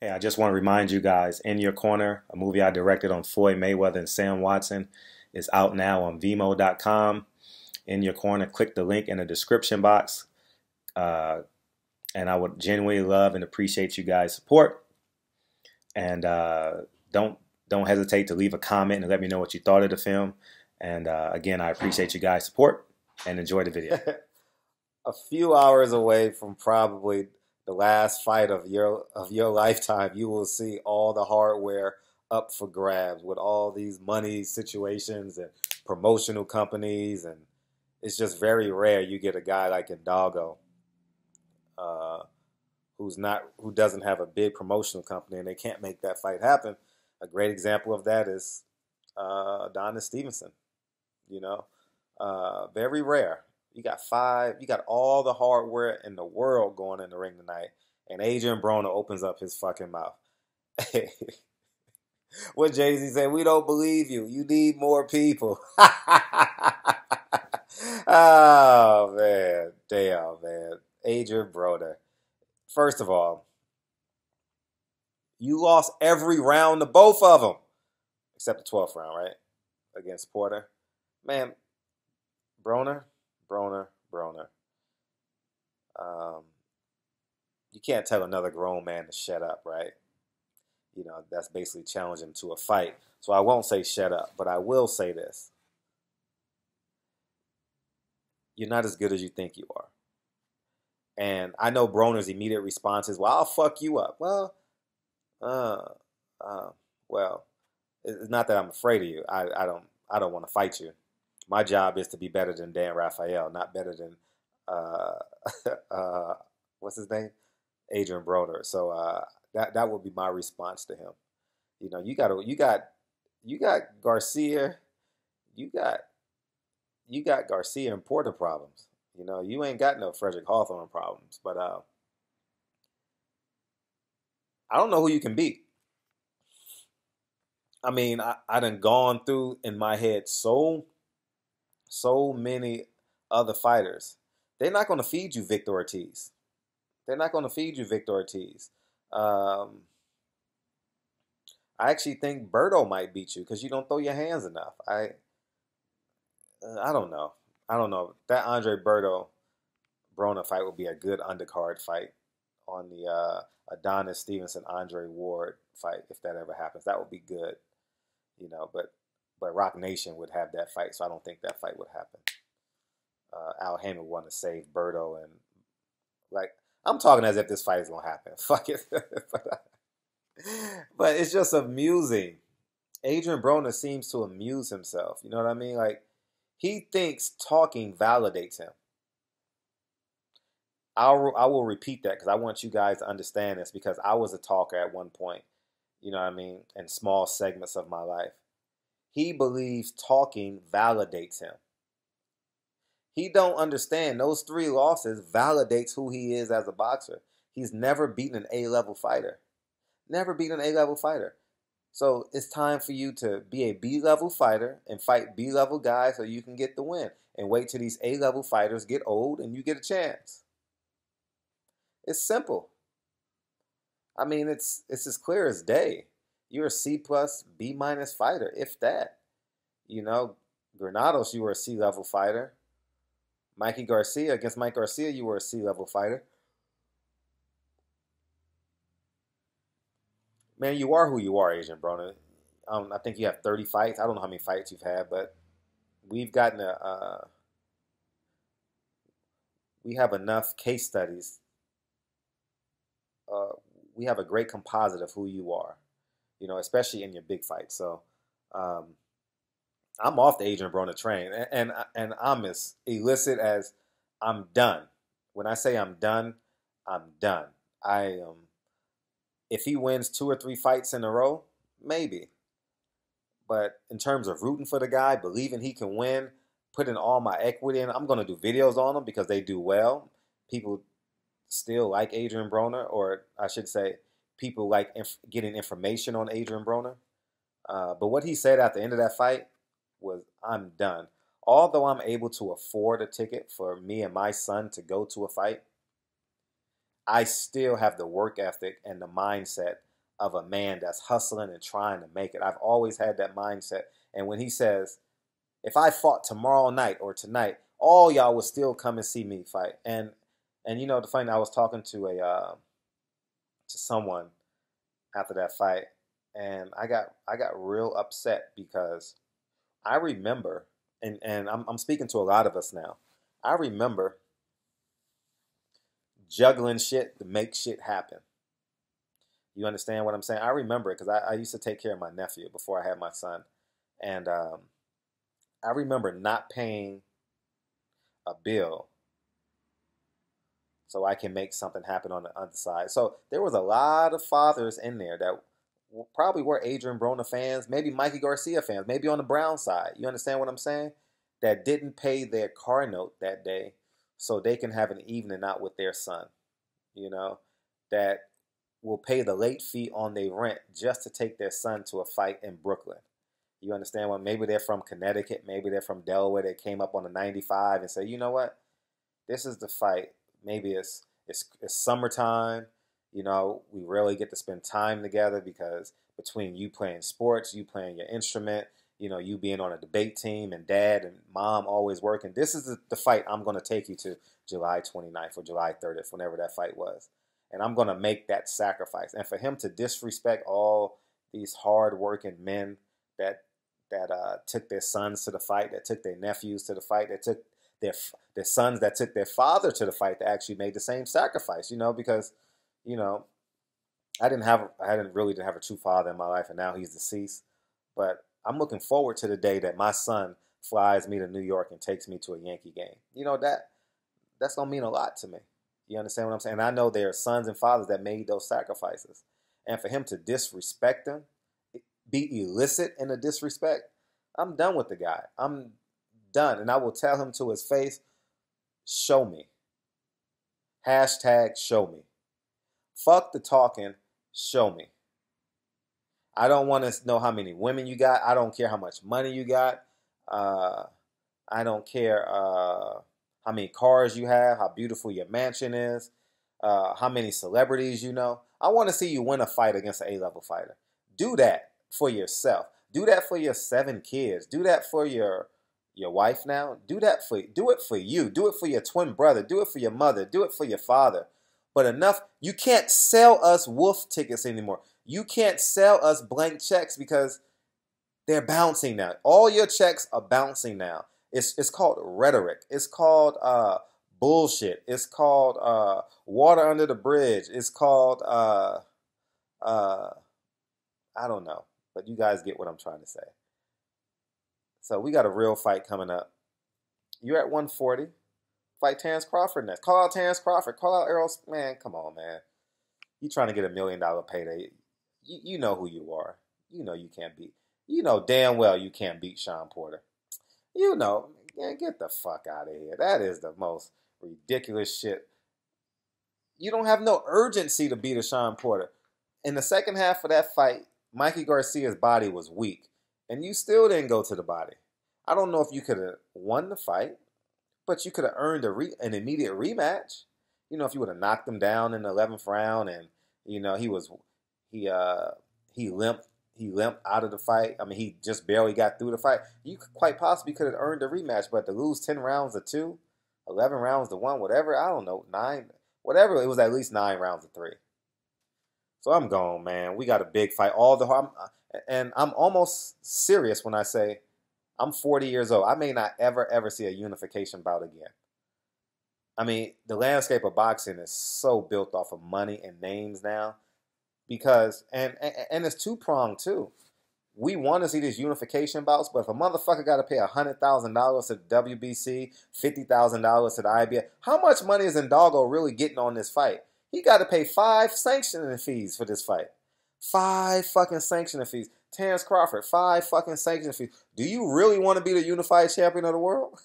Hey, I just want to remind you guys, In Your Corner, a movie I directed on Floyd Mayweather and Sam Watson, is out now on Vimo.com. In Your Corner, click the link in the description box. Uh, and I would genuinely love and appreciate you guys' support. And don't don't hesitate to leave a comment and let me know what you thought of the film. And again, I appreciate you guys' support and enjoy the video. A few hours away from probably the last fight of your lifetime, you will see all the hardware up for grabs with all these money situations and promotional companies, and it's just very rare you get a guy like Hidalgo, uh, who doesn't have a big promotional company, and they can't make that fight happen. A great example of that is Adonis Stevenson. You know, very rare. You got all the hardware in the world going in the ring tonight, and Adrien Broner opens up his fucking mouth. What Jay-Z said, we don't believe you. You need more people. Oh, man. Damn, man. Adrien Broner. First of all, you lost every round to both of them, except the 12th round, right? Against Porter. Man, Broner, Broner. Um, you can't tell another grown man to shut up, right? You know, that's basically challenging him to a fight. So I won't say shut up, but I will say this. You're not as good as you think you are. And I know Broner's immediate response is, well, I'll fuck you up. Uh, uh, well, it's not that I'm afraid of you. I don't want to fight you. My job is to be better than Dan Raphael, not better than uh, what's his name, Adrien Broner. So that would be my response to him. You know, you got Garcia, you got Garcia and Porter problems. You know, you ain't got no Frederick Hawthorne problems. But I don't know who you can beat. I mean, I done gone through in my head so many other fighters. They're not going to feed you Victor Ortiz. They're not going to feed you Victor Ortiz. Um, I actually think Berto might beat you because you don't throw your hands enough. I don't know. I don't know. That Andre Berto Broner fight would be a good undercard fight on the Adonis Stevenson Andre Ward fight if that ever happens. That would be good, you know. But Rock Nation would have that fight, so I don't think that fight would happen. Al Haymon would want to save Berto, and like I'm talking as if this fight is gonna happen. Fuck it, but it's just amusing. Adrien Broner seems to amuse himself. You know what I mean? Like he thinks talking validates him. I will repeat that because I want you guys to understand this because I was a talker at one point. You know what I mean? In small segments of my life. He believes talking validates him. He don't understand those 3 losses validates who he is as a boxer. He's never beaten an A-level fighter. Never beaten an A-level fighter. So it's time for you to be a B-level fighter and fight B-level guys so you can get the win. And wait till these A-level fighters get old and you get a chance. It's simple. I mean, it's as clear as day. You're a C plus, B minus fighter, if that. You know, Granados, you were a C level fighter. Mikey Garcia, against Mike Garcia, you were a C level fighter. Man, you are who you are, Adrien Broner. I think you have 30 fights. I don't know how many fights you've had, but we've gotten we have enough case studies. Uh, we have a great composite of who you are, you know, especially in your big fights. So um, I'm off the Adrien Broner train, and I'm as illicit as I'm done. When I say I'm done, I'm done. I if he wins 2 or 3 fights in a row, maybe. But in terms of rooting for the guy, believing he can win, putting all my equity in, I'm going to do videos on them because they do well. People still like Adrien Broner, or I should say, people like getting information on Adrien Broner. But what he said at the end of that fight was, I'm done. Although I'm able to afford a ticket for me and my son to go to a fight, I still have the work ethic and the mindset of a man that's hustling and trying to make it. I've always had that mindset. And when he says, if I fought tomorrow night or tonight, all y'all would still come and see me fight. And you know, the funny, I was talking to to someone after that fight, and I got real upset because I remember, and I'm speaking to a lot of us now. I remember juggling shit to make shit happen. You understand what I'm saying? I remember it because I used to take care of my nephew before I had my son, and I remember not paying a bill so I can make something happen on the other side. So there was a lot of fathers in there that probably were Adrien Broner fans, maybe Mikey Garcia fans, maybe on the Brown side. You understand what I'm saying? That didn't pay their car note that day so they can have an evening out with their son. You know, that will pay the late fee on their rent just to take their son to a fight in Brooklyn. You understand what? Maybe they're from Connecticut, maybe they're from Delaware. They came up on the 95 and say, you know what? This is the fight. Maybe it's summertime. You know, we rarely get to spend time together because between you playing sports, you playing your instrument, you know, you being on a debate team and dad and mom always working. This is the fight I'm going to take you to July 29th or July 30th, whenever that fight was. And I'm going to make that sacrifice. And for him to disrespect all these hard-working men that took their sons to the fight, that took their nephews to the fight, that took their sons, that took their father to the fight, that actually made the same sacrifice, you know, because, you know, I didn't really have a true father in my life, and now he's deceased. But I'm looking forward to the day that my son flies me to New York and takes me to a Yankee game. You know, that's gonna mean a lot to me. You understand what I'm saying? And I know there are sons and fathers that made those sacrifices, and for him to disrespect them, be illicit in the disrespect, I'm done with the guy. I'm done, and I will tell him to his face, show me. Hashtag show me. Fuck the talking, show me. I don't want to know how many women you got. I don't care how much money you got. I don't care how many cars you have, how beautiful your mansion is, how many celebrities you know. I want to see you win a fight against an A-level fighter. Do that for yourself. Do that for your 7 kids. Do that for your wife now. Do it for you. Do it for your twin brother. Do it for your mother. Do it for your father. But enough. You can't sell us wolf tickets anymore. You can't sell us blank checks because they're bouncing now. All your checks are bouncing now. It's called rhetoric. It's called bullshit. It's called water under the bridge. It's called I don't know. But you guys get what I'm trying to say. So we got a real fight coming up. You're at 140. Fight Terrence Crawford next. Call out Terrence Crawford. Call out Errol. Man, come on, man. You trying to get $1 million payday. You know who you are. You know you can't beat. You know damn well you can't beat Sean Porter. You know. Man, get the fuck out of here. That is the most ridiculous shit. You don't have no urgency to beat a Sean Porter. In the second half of that fight, Mikey Garcia's body was weak. And you still didn't go to the body. I don't know if you could have won the fight, but you could have earned an immediate rematch. You know, if you would have knocked him down in the 11th round, and you know he limped out of the fight. I mean, he just barely got through the fight. You quite possibly could have earned a rematch, but to lose 10 rounds to 2, 11 rounds to 1, whatever, I don't know, 9, whatever, it was at least 9 rounds to 3. So I'm gone, man. We got a big fight. And I'm almost serious when I say I'm 40 years old. I may not ever see a unification bout again. I mean, the landscape of boxing is so built off of money and names now. Because, and it's two-pronged too. We want to see these unification bouts, but if a motherfucker got to pay $100,000 to the WBC, $50,000 to the IBF, how much money is Ndalgo really getting on this fight? He got to pay 5 sanctioning fees for this fight. 5 fucking sanctioning fees. Terrence Crawford, 5 fucking sanctioning fees. Do you really want to be the unified champion of the world?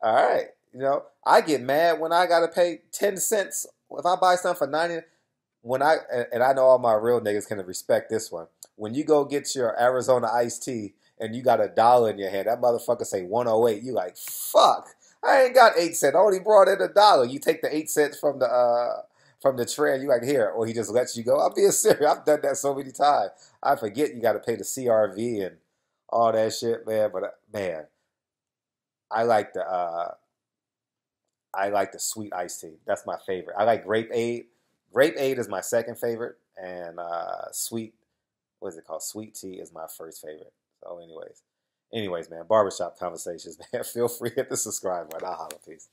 All right. You know, I get mad when I got to pay 10 cents. If I buy something for 90, and I know all my real niggas can respect this one. When you go get your Arizona iced tea and you got $1 in your hand, that motherfucker say 108. You like, fuck. I ain't got 8 cents. I only brought in $1. You take the 8 cents from from the trail. You like here, or he just lets you go. I'm being serious. I've done that so many times. I forget you got to pay the CRV and all that shit, man. But man, I like the sweet iced tea. That's my favorite. I like grape aid. Grape aid is my second favorite, and sweet, what is it called? Sweet tea is my first favorite. So, anyways, man, barbershop conversations, man. Feel free to hit the subscribe button. I'll holla, peace.